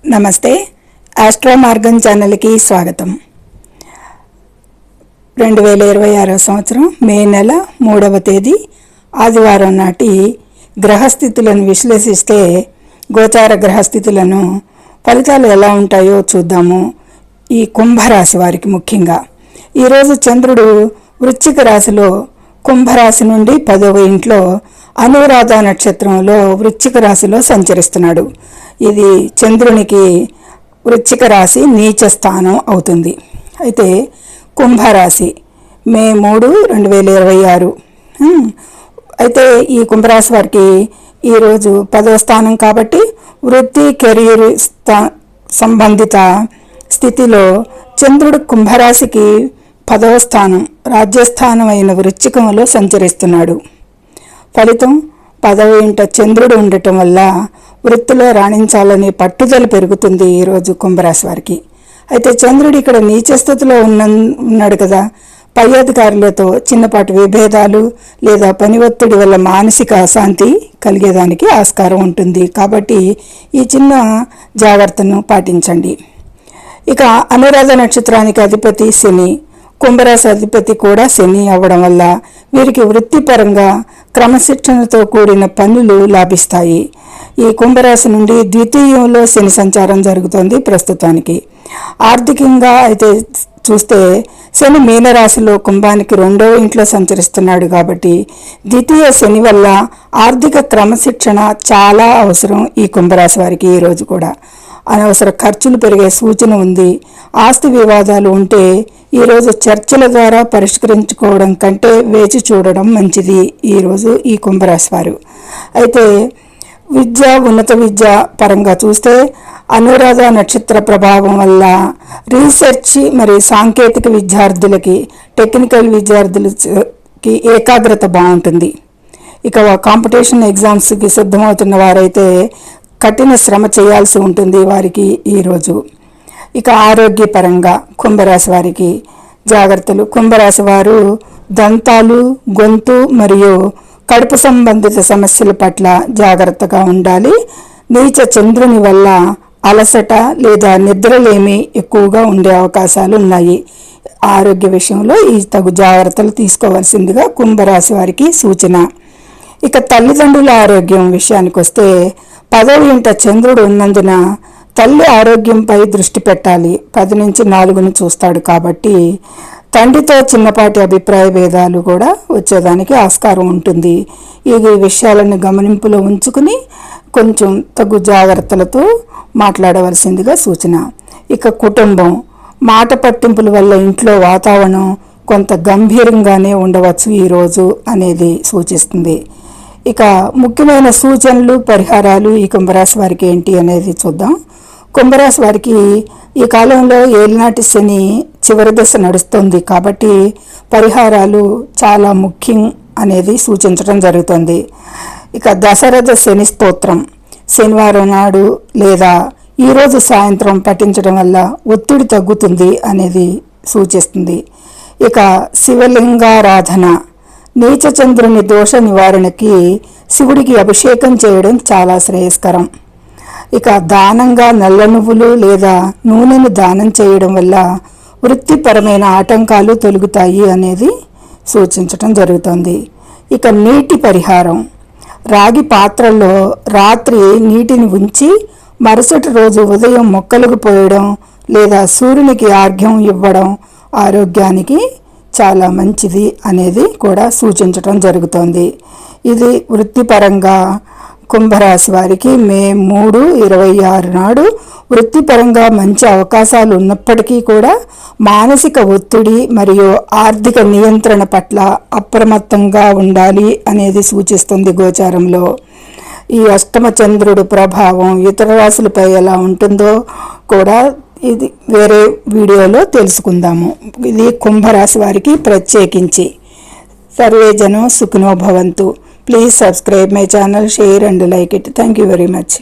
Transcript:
నమస్తే. ఆస్ట్రో మార్గం ఛానల్కి స్వాగతం. 2026 సంవత్సరం మే నెల 3వ తేదీ ఆదివారం నాటి గ్రహస్థితులను విశ్లేషిస్తే గోచార గ్రహస్థితులను ఫలితాలు ఎలా ఉంటాయో చూద్దాము. ఈ కుంభరాశి వారికి ముఖ్యంగా ఈరోజు చంద్రుడు వృశ్చిక రాశిలో కుంభరాశి నుండి 10వ ఇంట్లో అనురాధ నక్షత్రంలో వృశ్చిక రాశిలో సంచరిస్తున్నాడు. ఇది చంద్రునికి వృశ్చిక రాశి నీచ స్థానం అవుతుంది. అయితే కుంభరాశి మే 3, 2026. అయితే ఈ కుంభరాశి వారికి ఈరోజు 10వ స్థానం కాబట్టి వృత్తి కెరీర్ సంబంధిత స్థితిలో చంద్రుడు కుంభరాశికి 10వ స్థానం రాజ్యస్థానం అయిన వృశ్చికంలో సంచరిస్తున్నాడు. ఫలితం 10వ ఇంట చంద్రుడు ఉండటం వల్ల వృత్తిలో రాణించాలనే పట్టుదల పెరుగుతుంది ఈరోజు కుంభరాశి వారికి. అయితే చంద్రుడు ఇక్కడ నీచ స్థితిలో ఉన్నాడు కదా, పై అధికారులతో చిన్నపాటి విభేదాలు లేదా పని ఒత్తిడి వల్ల మానసిక అశాంతి కలిగేదానికి ఆస్కారం ఉంటుంది. కాబట్టి ఈ చిన్న జాగ్రత్తను పాటించండి. ఇక అనురాధ నక్షత్రానికి అధిపతి శని, కుంభరాశి అధిపతి కూడా శని అవ్వడం వల్ల వీరికి వృత్తిపరంగా క్రమశిక్షణతో కూడిన పనులు లాభిస్తాయి. ఈ కుంభరాశి నుండి ద్వితీయంలో శని సంచారం జరుగుతుంది ప్రస్తుతానికి. ఆర్థికంగా అయితే చూస్తే శని మీనరాశిలో కుంభానికి 2వ ఇంట్లో సంచరిస్తున్నాడు కాబట్టి ద్వితీయ శని వల్ల ఆర్థిక క్రమశిక్షణ చాలా అవసరం ఈ కుంభరాశి వారికి. ఈరోజు కూడా అనవసర ఖర్చులు పెరిగే సూచన ఉంది. ఆస్తి వివాదాలు ఉంటే ఈరోజు చర్చల ద్వారా పరిష్కరించుకోవడం కంటే వేచి చూడడం మంచిది ఈరోజు ఈ కుంభరాశి వారు. అయితే విద్య, ఉన్నత విద్య పరంగా చూస్తే అనురాధ నక్షత్ర ప్రభావం వల్ల రీసెర్చ్ మరియు సాంకేతిక విద్యార్థులకి, టెక్నికల్ విద్యార్థులకి ఏకాగ్రత బాగుంటుంది. ఇక కాంపిటీషన్ ఎగ్జామ్స్కి సిద్ధమవుతున్న వారైతే కఠిన శ్రమ చేయాల్సి ఉంటుంది వారికి ఈరోజు. ఇక ఆరోగ్యపరంగా కుంభరాశి వారికి జాగ్రత్తలు. కుంభరాశి వారు దంతాలు, గొంతు మరియు కడుపు సంబంధిత సమస్యల పట్ల జాగ్రత్తగా ఉండాలి. నీచ చంద్రుని వల్ల అలసట లేదా నిద్రలేమి ఎక్కువగా ఉండే అవకాశాలు ఉన్నాయి. ఆరోగ్య విషయంలో ఈ తగు జాగ్రత్తలు తీసుకోవాల్సిందిగా కుంభరాశి వారికి సూచన. ఇక తల్లిదండ్రుల ఆరోగ్యం విషయానికి వస్తే 10వ ఇంట చంద్రుడు ఉన్నందున తల్లి ఆరోగ్యంపై దృష్టి పెట్టాలి. 10 నుంచి 4ను చూస్తాడు కాబట్టి తండ్రితో చిన్నపాటి అభిప్రాయ భేదాలు కూడా వచ్చేదానికి ఆస్కారం ఉంటుంది. ఈ విషయాలను గమనింపులో ఉంచుకుని కొంచెం తగు జాగ్రత్తలతో మాట్లాడవలసిందిగా సూచన. ఇక కుటుంబం మాట పట్టింపుల వల్ల ఇంట్లో వాతావరణం కొంత గంభీరంగానే ఉండవచ్చు ఈరోజు అనేది సూచిస్తుంది. ఇక ముఖ్యమైన సూచనలు, పరిహారాలు ఈ కుంభరాశి వారికి ఏంటి అనేది చూద్దాం. కుంభరాశి వారికి ఈ కాలంలో ఏలినాటి శని చివరి దశ నడుస్తుంది కాబట్టి పరిహారాలు చాలా ముఖ్యం అనేది సూచించడం జరుగుతుంది. ఇక దశరథ శని స్తోత్రం శనివారం నాడు లేదా ఈరోజు సాయంత్రం పఠించడం వల్ల ఒత్తిడి తగ్గుతుంది అనేది సూచిస్తుంది. ఇక శివలింగారాధన, నీచచంద్రుని దోష నివారణకి శివుడికి అభిషేకం చేయడం చాలా శ్రేయస్కరం. ఇక దానంగా నల్ల నువ్వులు లేదా నూనెను దానం చేయడం వల్ల వృత్తిపరమైన ఆటంకాలు తొలగుతాయి అనేది సూచించడం జరుగుతుంది. ఇక నీటి పరిహారం, రాగి పాత్రల్లో రాత్రి నీటిని ఉంచి మరుసటి రోజు ఉదయం మొక్కలకు పోయడం లేదా సూర్యునికి ఆర్ఘ్యం ఇవ్వడం ఆరోగ్యానికి చాలా మంచిది అనేది కూడా సూచించడం జరుగుతోంది. ఇది వృత్తిపరంగా కుంభరాశి వారికి మే 3, 2026 నాడు వృత్తిపరంగా మంచి అవకాశాలు ఉన్నప్పటికీ కూడా మానసిక ఒత్తిడి మరియు ఆర్థిక నియంత్రణ పట్ల అప్రమత్తంగా ఉండాలి అనేది సూచిస్తుంది గోచారంలో. ఈ అష్టమ చంద్రుడు ప్రభావం ఇతర రాశులపై ఎలా ఉంటుందో కూడా ఇది వేరే వీడియోలో తెలుసుకుందాము. ఇది కుంభరాశి వారికి ప్రత్యేకించి. సర్వే జనం సుఖినో భవంతు. Please subscribe my channel, share and like it. Thank you very much.